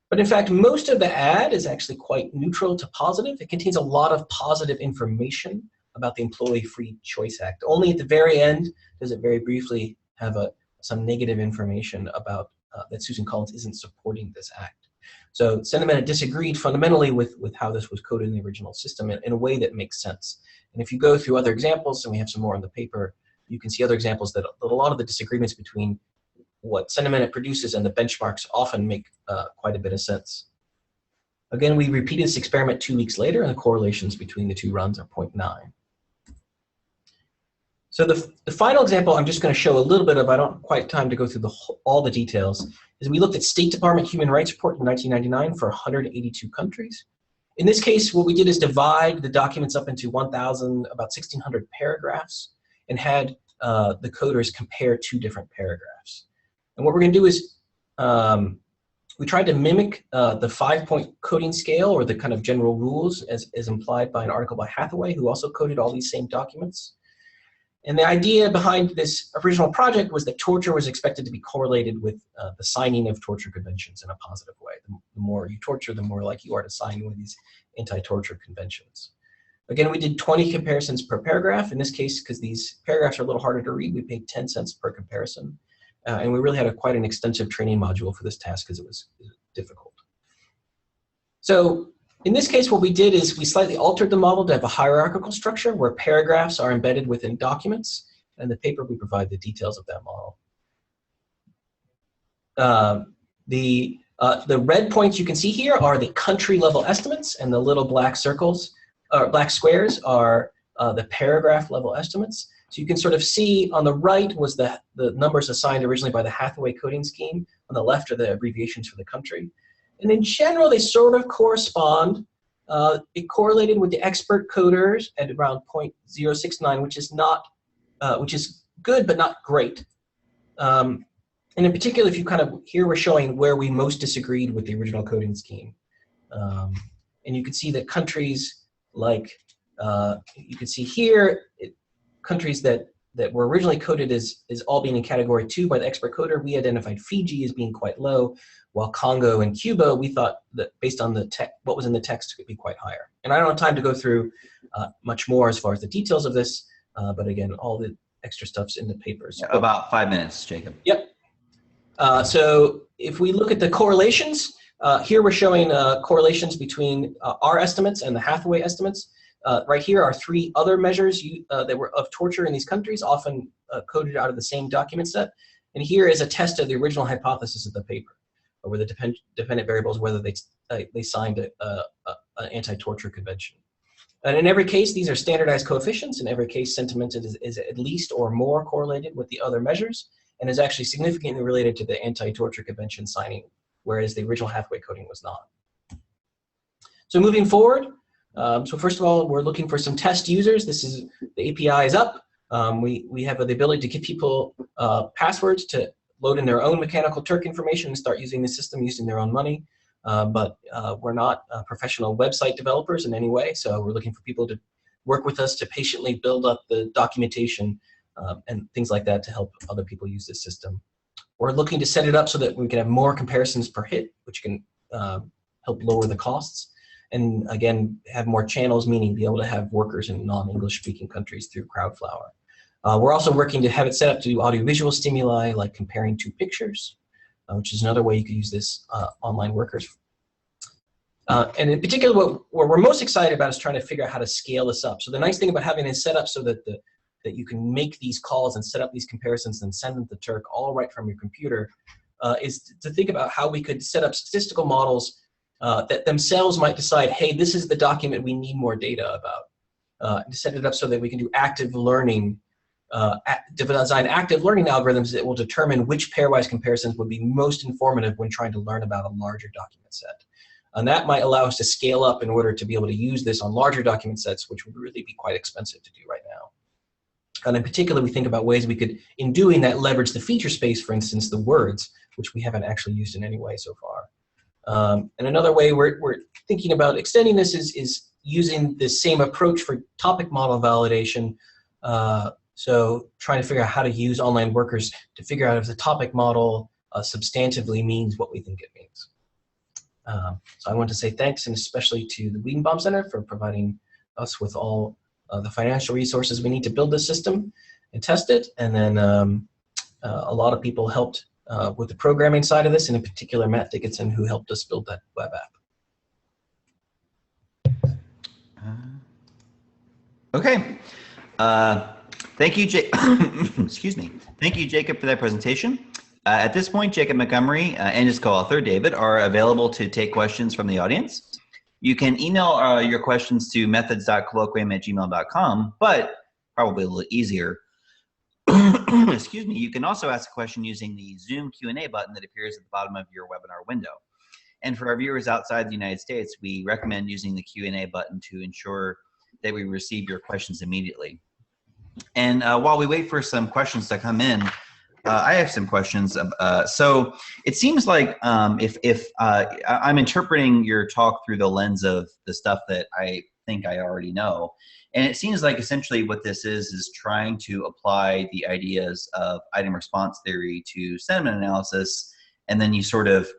But in fact, most of the ad is actually quite neutral to positive. It contains a lot of positive information about the Employee Free Choice Act. Only at the very end does it very briefly have some negative information about that Susan Collins isn't supporting this act. So sentiment disagreed fundamentally with how this was coded in the original system in a way that makes sense. And if you go through other examples, and we have some more in the paper, you can see other examples that a lot of the disagreements between what sentiment produces and the benchmarks often make quite a bit of sense. Again, we repeated this experiment 2 weeks later, and the correlations between the 2 runs are 0.9. So the final example I'm just going to show a little bit of, I don't quite have time to go through all the details, is we looked at State Department Human Rights Report in 1999 for 182 countries. In this case, what we did is divide the documents up into about 1,600 paragraphs and had the coders compare 2 different paragraphs. And what we're going to do is we tried to mimic the 5-point coding scale or the kind of general rules as implied by an article by Hathaway, who also coded all these same documents. And the idea behind this original project was that torture was expected to be correlated with the signing of torture conventions in a positive way. The more you torture, the more likely you are to sign one of these anti-torture conventions. Again, we did 20 comparisons per paragraph. In this case, because these paragraphs are a little harder to read, we paid 10 cents per comparison. And we really had quite an extensive training module for this task because it was difficult. So in this case, what we did is we slightly altered the model to have a hierarchical structure where paragraphs are embedded within documents. And in the paper, we provide the details of that model. The red points you can see here are the country level estimates, and the little black circles, or black squares, are the paragraph level estimates. So you can sort of see on the right was the numbers assigned originally by the Hathaway coding scheme. On the left are the abbreviations for the country. And in general, they sort of correspond. It correlated with the expert coders at around 0.069, which is good but not great. And in particular, if you here we're showing where we most disagreed with the original coding scheme. And you can see that countries like, you can see here, countries that were originally coded as all being in category 2 by the expert coder, we identified Fiji as being quite low, while Congo and Cuba, we thought that based on what was in the text could be quite higher. And I don't have time to go through much more as far as the details of this, but again, all the extra stuff's in the papers. About 5 minutes, Jacob. Yep. So if we look at the correlations, here we're showing correlations between our estimates and the Hathaway estimates. Right here are 3 other measures that were of torture in these countries, often coded out of the same document set. And here is a test of the original hypothesis of the paper, where the dependent variables, whether they signed an anti-torture convention. And in every case, these are standardized coefficients. In every case, sentiment is at least or more correlated with the other measures, and is actually significantly related to the anti-torture convention signing, whereas the original Hathaway coding was not. So moving forward, so first of all, we're looking for some test users. The API is up. We have the ability to give people passwords to load in their own mechanical Turk information and start using the system using their own money. But we're not professional website developers in any way, so we're looking for people to work with us to patiently build up the documentation and things like that to help other people use this system. We're looking to set it up so that we can have more comparisons per hit, which can help lower the costs. And again, have more channels, meaning be able to have workers in non-English speaking countries through Crowdflower. We're also working to have it set up to do audiovisual stimuli, like comparing two pictures, which is another way you could use this online workers. And in particular, what we're most excited about is trying to figure out how to scale this up. So the nice thing about having it set up so that that you can make these calls and set up these comparisons and send them to Turk all right from your computer is to think about how we could set up statistical models that themselves might decide, hey, this is the document we need more data about. To set it up so that we can do active learning, design active learning algorithms that will determine which pairwise comparisons would be most informative when trying to learn about a larger document set. And that might allow us to scale up in order to be able to use this on larger document sets, which would really be quite expensive to do right now. And in particular, we think about ways we could, in doing that, leverage the feature space, for instance, the words, which we haven't actually used in any way so far. And another way we're thinking about extending this is using the same approach for topic model validation. So trying to figure out how to use online workers to figure out if the topic model substantively means what we think it means. So I want to say thanks, and especially to the Wiedenbaum Center for providing us with all the financial resources we need to build this system and test it. And then a lot of people helped with the programming side of this, and in particular Matt Dickinson, who helped us build that web app. Okay. Thank you, excuse me. Thank you, Jacob, for that presentation. At this point, Jacob Montgomery and his co-author, David, are available to take questions from the audience. You can email your questions to methods.colloquium@gmail.com, but probably a little easier, excuse me, you can also ask a question using the Zoom Q&A button that appears at the bottom of your webinar window. And for our viewers outside the United States, we recommend using the Q&A button to ensure that we receive your questions immediately. And while we wait for some questions to come in, I have some questions. So it seems like if I'm interpreting your talk through the lens of the stuff that I think I already know, and it seems like essentially what this is trying to apply the ideas of item response theory to sentiment analysis, and then you sort of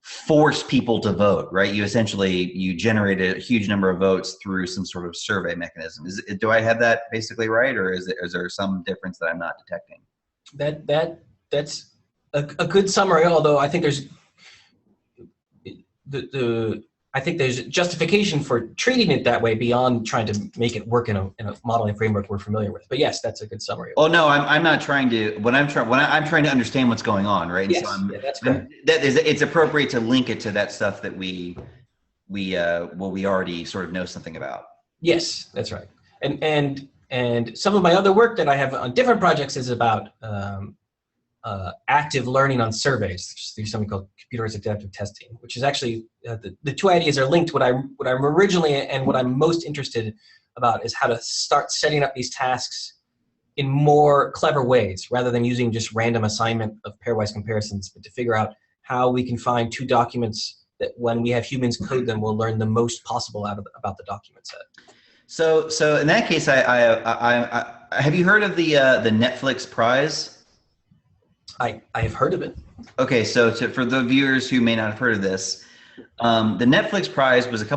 force people to vote, right? You generate a huge number of votes through some sort of survey mechanism. Do I have that basically right, or is there some difference that I'm not detecting? That's a good summary, although I think there's I think there's justification for treating it that way beyond trying to make it work in a modeling framework we're familiar with. But yes, that's a good summary. Oh no, I'm not trying to. I'm trying to understand what's going on, right? Yes, so yeah, that's correct. It's appropriate to link it to that stuff that we already sort of know something about. Yes, that's right. And some of my other work that I have on different projects is about active learning on surveys through something called computerized adaptive testing, which is actually the two ideas are linked. What I'm originally and what I'm most interested about is how to start setting up these tasks in more clever ways, rather than using just random assignment of pairwise comparisons, but to figure out how we can find two documents that when we have humans code them, we'll learn the most possible about the document set. So in that case, I have you heard of the Netflix prize? I have heard of it. Okay, so for the viewers who may not have heard of this, the Netflix prize was it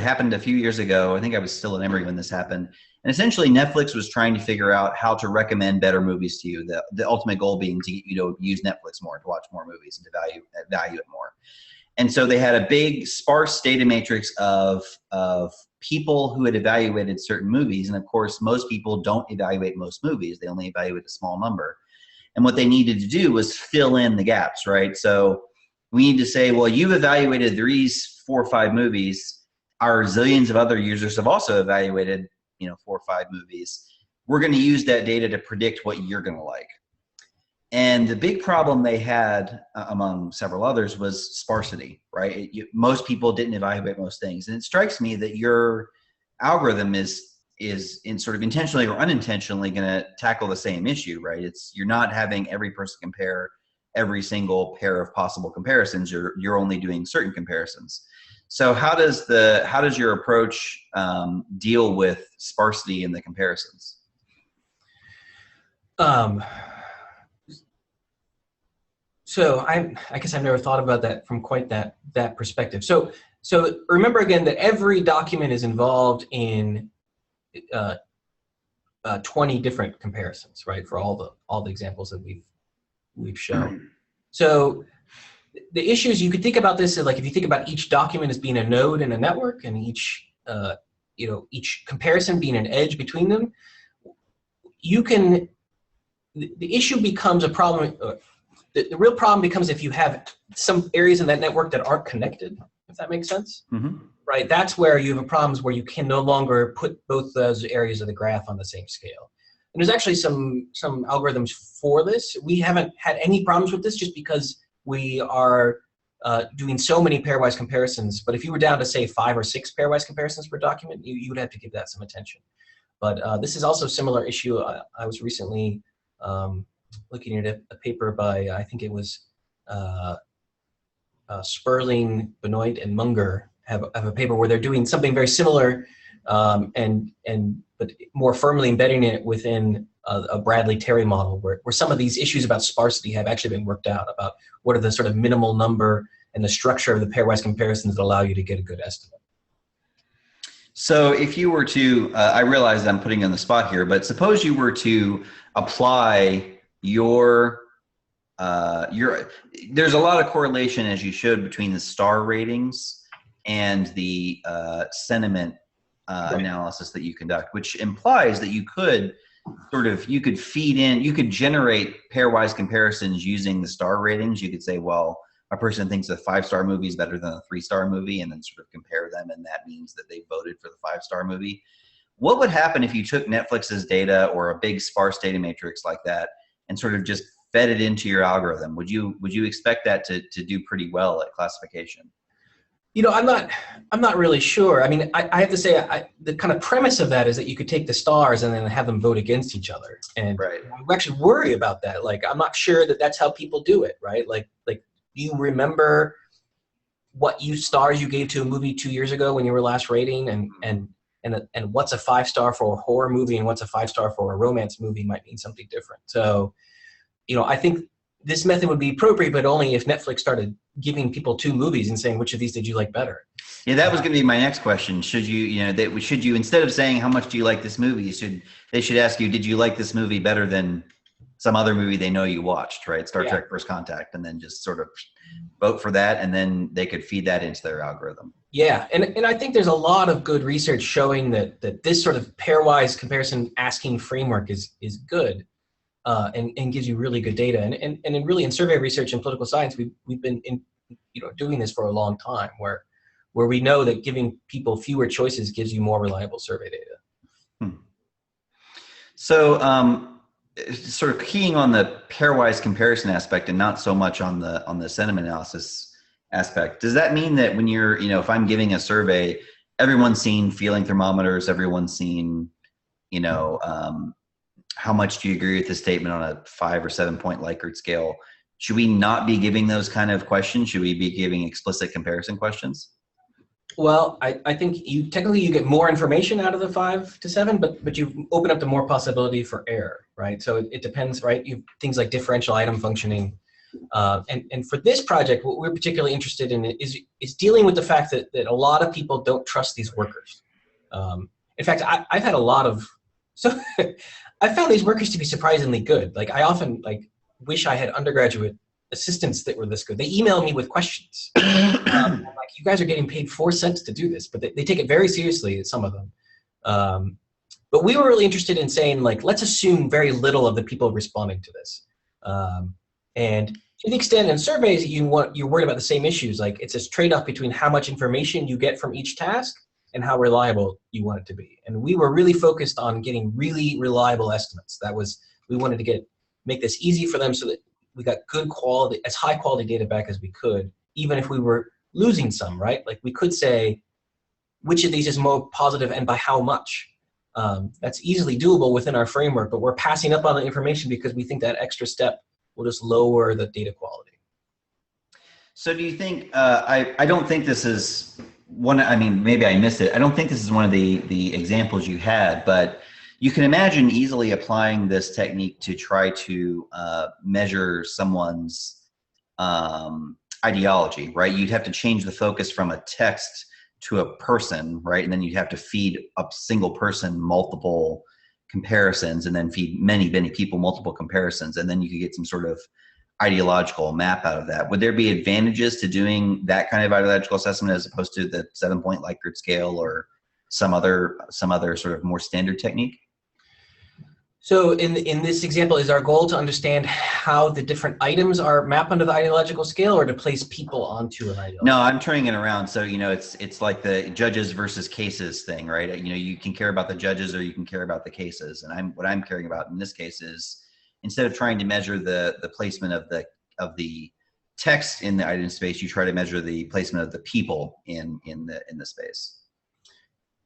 happened a few years ago. I think I was still at Emory when this happened. And essentially Netflix was trying to figure out how to recommend better movies to you. The ultimate goal being to get you to use Netflix more, to watch more movies, and to value it more. And so they had a big sparse data matrix of people who had evaluated certain movies. And of course, most people don't evaluate most movies. They only evaluate a small number. And what they needed to do was fill in the gaps, right? So we need to say, well, you've evaluated these 4 or 5 movies. Our zillions of other users have also evaluated, 4 or 5 movies. We're going to use that data to predict what you're going to like. And the big problem they had, among several others, was sparsity, right? Most people didn't evaluate most things. And it strikes me that your algorithm is is in sort of intentionally or unintentionally going to tackle the same issue, right? You're not having every person compare every single pair of possible comparisons. You're only doing certain comparisons. So how does your approach deal with sparsity in the comparisons? So I guess I've never thought about that from quite that perspective. So remember again that every document is involved in 20 different comparisons, right? For all the examples that we've shown. So the issues, you could think about this as like, if you think about each document as being a node in a network, and each comparison being an edge between them, the issue becomes a problem. The real problem becomes if you have some areas in that network that aren't connected, if that makes sense. Mm-hmm. Right? That's where you have problems where you can no longer put both those areas of the graph on the same scale. And there's actually some algorithms for this. We haven't had any problems with this just because we are doing so many pairwise comparisons. But if you were down to, say, 5 or 6 pairwise comparisons per document, you would have to give that some attention. But this is also a similar issue. I was recently looking at a paper by, I think it was Sperling, Benoit, and Munger have a paper where they're doing something very similar, but more firmly embedding it within a Bradley-Terry model, where some of these issues about sparsity have actually been worked out, about what are the sort of minimal number and the structure of the pairwise comparisons that allow you to get a good estimate. So if you were to, I realize I'm putting you on the spot here, but suppose you were to apply there's a lot of correlation, as you showed, between the star ratings and the sentiment analysis that you conduct, which implies that you could generate pairwise comparisons using the star ratings. You could say, well, a person thinks a 5-star movie is better than a 3-star movie, and then sort of compare them, and that means that they voted for the 5-star movie. What would happen if you took Netflix's data or a big sparse data matrix like that and sort of just fed it into your algorithm? Would you expect that to do pretty well at classification? I'm not really sure. I mean, I have to say, the kind of premise of that is that you could take the stars and then have them vote against each other. And right. I actually worry about that. Like, I'm not sure that that's how people do it, right? Like, do you remember what stars you gave to a movie 2 years ago when you were last rating, and what's a 5-star for a horror movie and what's a 5-star for a romance movie might mean something different. So, I think this method would be appropriate, but only if Netflix started giving people 2 movies and saying, which of these did you like better? Yeah, that was going to be my next question. Should you, instead of saying, how much do you like this movie, they should ask you, did you like this movie better than some other movie they know you watched, right? Star Trek First Contact, and then just sort of vote for that, and then they could feed that into their algorithm. Yeah, and I think there's a lot of good research showing that this sort of pairwise comparison asking framework is good. And gives you really good data. And in survey research and political science, we've been doing this for a long time, where we know that giving people fewer choices gives you more reliable survey data. So sort of keying on the pairwise comparison aspect and not so much on the sentiment analysis aspect, does that mean that when you're, if I'm giving a survey, everyone's seen feeling thermometers, everyone's seen, how much do you agree with the statement on a 5 or 7 point Likert scale? Should we not be giving those kind of questions? Should we be giving explicit comparison questions? Well, I think technically you get more information out of the 5 to 7, but you open up to more possibility for error, right? So it depends, right? You things like differential item functioning, and for this project, what we're particularly interested in is dealing with the fact that a lot of people don't trust these workers. In fact, I've had a lot of I found these workers to be surprisingly good. Like, I often wish I had undergraduate assistants that were this good. They email me with questions. I'm like, you guys are getting paid 4 cents to do this, but they take it very seriously, some of them. But we were really interested in saying, let's assume very little of the people responding to this. And to the extent in surveys you're worried about the same issues, it's this trade-off between how much information you get from each task and how reliable you want it to be. And we were really focused on getting really reliable estimates. We wanted to make this easy for them so that we got good quality, as high quality data back as we could, even if we were losing some, right? We could say, which of these is more positive and by how much? That's easily doable within our framework, but we're passing up on the information because we think that extra step will just lower the data quality. So do you think, I don't think this is one, I mean, maybe I missed it. I don't think this is one of the examples you had, but you can imagine easily applying this technique to try to measure someone's ideology, right? You'd have to change the focus from a text to a person, right? And then you'd have to feed a single person multiple comparisons, and then feed many, many people multiple comparisons, and then you could get some sort of ideological map out of that. Would there be advantages to doing that kind of ideological assessment as opposed to the 7-point Likert scale or some other sort of more standard technique? So in this example, is our goal to understand how the different items are mapped onto the ideological scale, or to place people onto an ideology? No, I'm turning it around. So, you know, it's like the judges versus cases thing, right? You know, you can care about the judges or you can care about the cases. And what I'm caring about in this case is, instead of trying to measure the placement of the text in the item space, you try to measure the placement of the people in the space.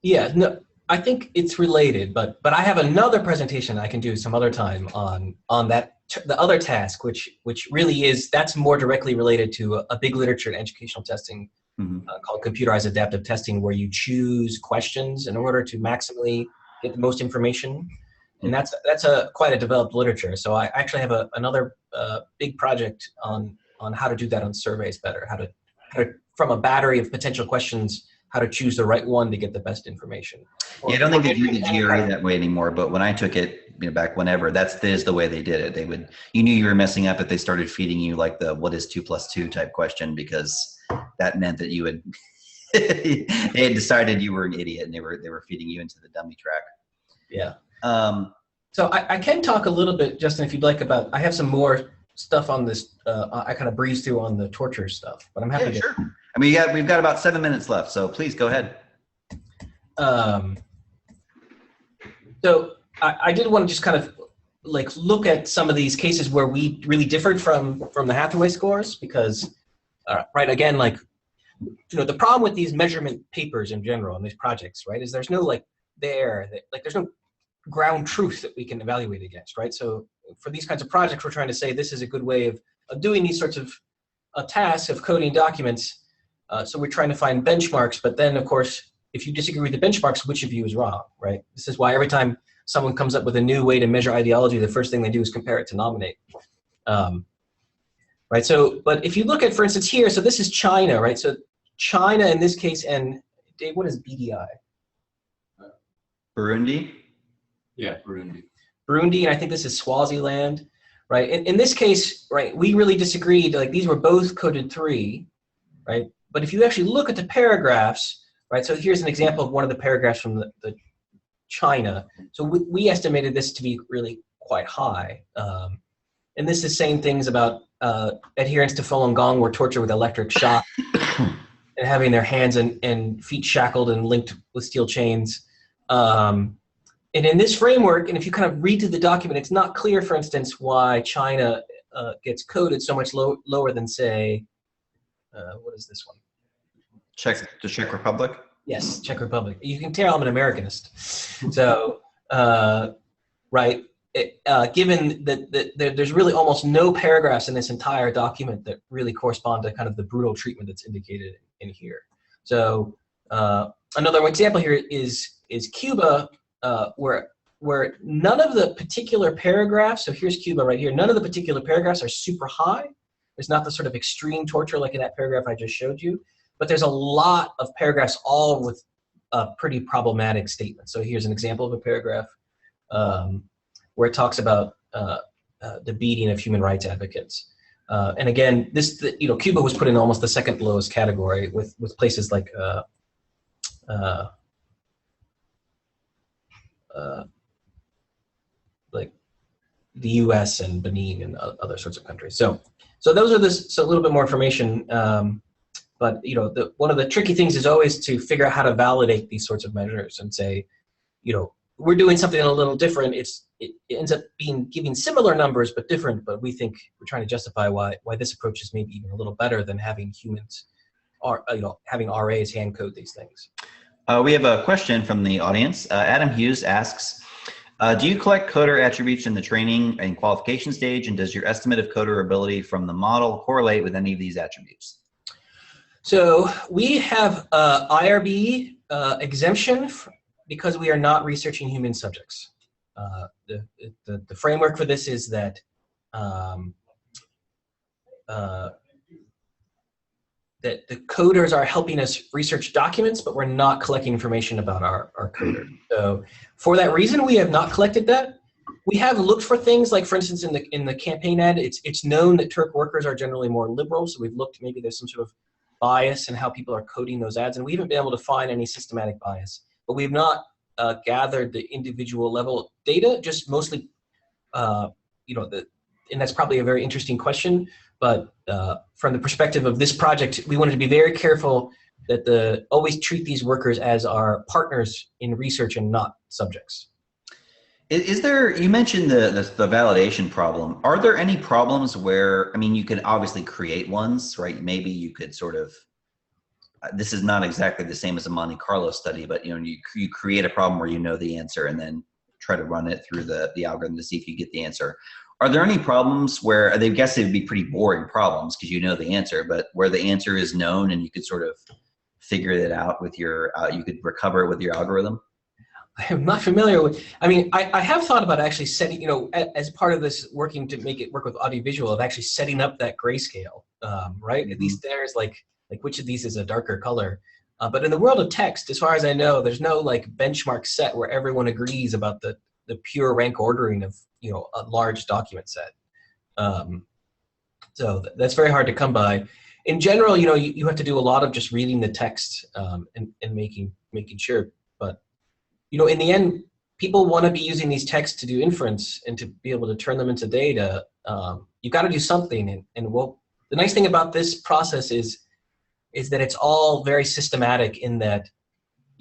Yeah, no, I think it's related, but I have another presentation I can do some other time on that the other task, which really is, that's more directly related to a big literature in educational testing called computerized adaptive testing, where you choose questions in order to maximally get the most information. And that's quite a developed literature. So I actually have another big project on how to do that on surveys better, how to from a battery of potential questions, how to choose the right one to get the best information. Yeah, I don't think they do the GRE that way anymore, but when I took it, you know, back whenever, that is the way they did it. You knew you were messing up if they started feeding you like the what is 2 + 2 type question, because that meant that you had they had decided you were an idiot and they were feeding you into the dummy track. Yeah. So I can talk a little bit, Justin, if you'd like, about, I have some more stuff on this. I kind of breezed through on the torture stuff, but I'm happy to. Sure. I mean, we've got about 7 minutes left, so please go ahead. So I did want to just kind of like look at some of these cases where we really differed from the Hathaway scores, because, right, again, like, you know, the problem with these measurement papers in general and these projects, right, is there's no there's no ground truth that we can evaluate against, right? So for these kinds of projects, we're trying to say this is a good way of doing these sorts of tasks of coding documents. So we're trying to find benchmarks, but then of course, if you disagree with the benchmarks, which of you is wrong, right? This is why every time someone comes up with a new way to measure ideology, the first thing they do is compare it to nominate. Right, so, but if you look at, for instance, here, so this is China, right? So China in this case, and Dave, what is BDI? Burundi? Yeah, Burundi. Burundi, and I think this is Swaziland, right? In this case, right, we really disagreed. Like, these were both coded 3, right? But if you actually look at the paragraphs, right, so here's an example of one of the paragraphs from the China. So we estimated this to be really quite high. And this is saying things about adherence to Falun Gong were tortured with electric shock and having their hands and feet shackled and linked with steel chains. And in this framework, and if you kind of read through the document, it's not clear, for instance, why China gets coded so much lower than, say, what is this one? The Czech Republic? Yes, Czech Republic. You can tell I'm an Americanist. So, right, given that there's really almost no paragraphs in this entire document that really correspond to kind of the brutal treatment that's indicated in here. So another example here is Cuba, where none of the particular paragraphs, so here's Cuba right here, none of the particular paragraphs are super high. There's not the sort of extreme torture like in that paragraph I just showed you, but there's a lot of paragraphs all with pretty problematic statements. So here's an example of a paragraph where it talks about the beating of human rights advocates. And again, Cuba was put in almost the second lowest category with places like the U.S. and Benin and other sorts of countries. So those are a little bit more information. But one of the tricky things is always to figure out how to validate these sorts of measures and say, we're doing something a little different. It ends up giving similar numbers but different. But we think we're trying to justify why this approach is maybe even a little better than having humans, or having RAs hand code these things. We have a question from the audience. Adam Hughes asks, do you collect coder attributes in the training and qualification stage, and does your estimate of coder ability from the model correlate with any of these attributes? So we have IRB exemption because we are not researching human subjects. The framework for this is that that the coders are helping us research documents, but we're not collecting information about our coder. So for that reason, we have not collected that. We have looked for things like, for instance, in the campaign ad, it's known that Turk workers are generally more liberal, so we've looked, maybe there's some sort of bias in how people are coding those ads, and we haven't been able to find any systematic bias. But we've not gathered the individual level data, just mostly, and that's probably a very interesting question, but from the perspective of this project, we wanted to be very careful that always treat these workers as our partners in research and not subjects. Is there, you mentioned the validation problem. Are there any problems where, I mean, you can obviously create ones, right? Maybe you could sort of, this is not exactly the same as a Monte Carlo study, but you create a problem where you know the answer and then try to run it through the algorithm to see if you get the answer. Are there any problems where, I guess it would be pretty boring problems because you know the answer, but where the answer is known and you could sort of figure it out with your, you could recover it with your algorithm? I'm not familiar with, I mean, I have thought about actually setting, as part of this working to make it work with audiovisual, of actually setting up that grayscale, right? Mm-hmm. At least there's like which of these is a darker color. But in the world of text, as far as I know, there's no like benchmark set where everyone agrees about the pure rank ordering of, a large document set. So that's very hard to come by. In general, you have to do a lot of just reading the text and making sure. But in the end, people want to be using these texts to do inference and to be able to turn them into data. You've got to do something. And the nice thing about this process is that it's all very systematic in that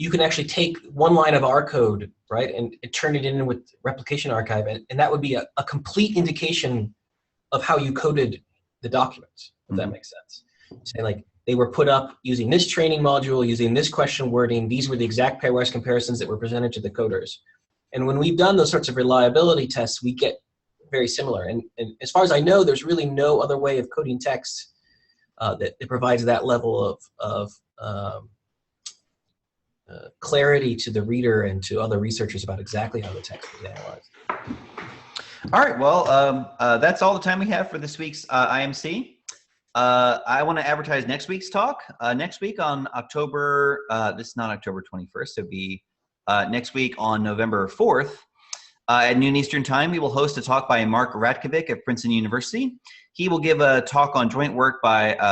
you can actually take one line of our code, right, and turn it in with replication archive, and that would be a complete indication of how you coded the documents, if that makes sense. Say like they were put up using this training module, using this question wording, these were the exact pairwise comparisons that were presented to the coders. And when we've done those sorts of reliability tests, we get very similar. And as far as I know, there's really no other way of coding text that provides that level of clarity to the reader and to other researchers about exactly how the text is analyzed. All right, well, that's all the time we have for this week's IMC. I want to advertise next week's talk. Next week on October, this is not October 21st, it'll be next week on November 4th at noon Eastern Time. We will host a talk by Mark Ratkovic of Princeton University. He will give a talk on joint work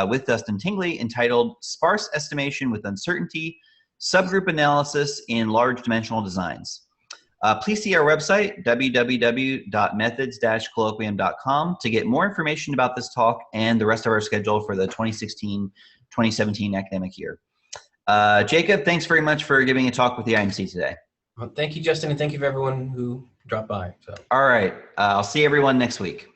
with Dustin Tingley entitled Sparse Estimation with Uncertainty, Subgroup Analysis in Large Dimensional Designs. Please see our website, www.methods-colloquium.com, to get more information about this talk and the rest of our schedule for the 2016-2017 academic year. Jacob, thanks very much for giving a talk with the IMC today. Well, thank you, Justin, and thank you for everyone who dropped by. So. All right. I'll see everyone next week.